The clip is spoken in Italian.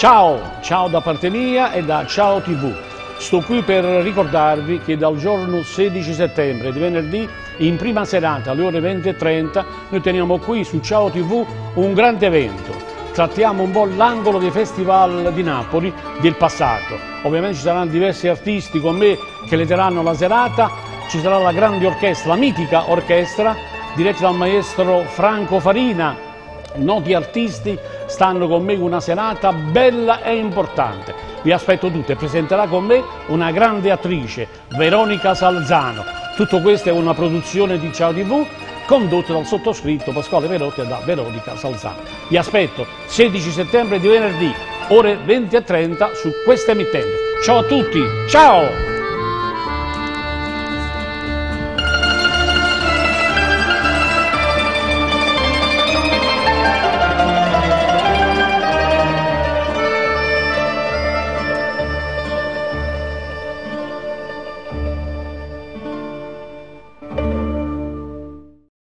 Ciao da parte mia e da Ciao TV. Sto qui per ricordarvi che dal giorno 16 settembre, di venerdì, in prima serata alle ore 20:30, noi teniamo qui su Ciao TV un grande evento. Trattiamo un po' l'angolo dei festival di Napoli del passato. Ovviamente ci saranno diversi artisti con me che letteranno la serata, ci sarà la grande orchestra, la mitica orchestra, diretta dal maestro Franco Farina. Noti artisti stanno con me una serata bella e importante. Vi aspetto tutti e presenterà con me una grande attrice, Veronica Salzano. Tutto questo è una produzione di Ciao TV condotta dal sottoscritto Pasquale Perotti e da Veronica Salzano. Vi aspetto 16 settembre di venerdì, ore 20:30 su questa emittente. Ciao a tutti, ciao!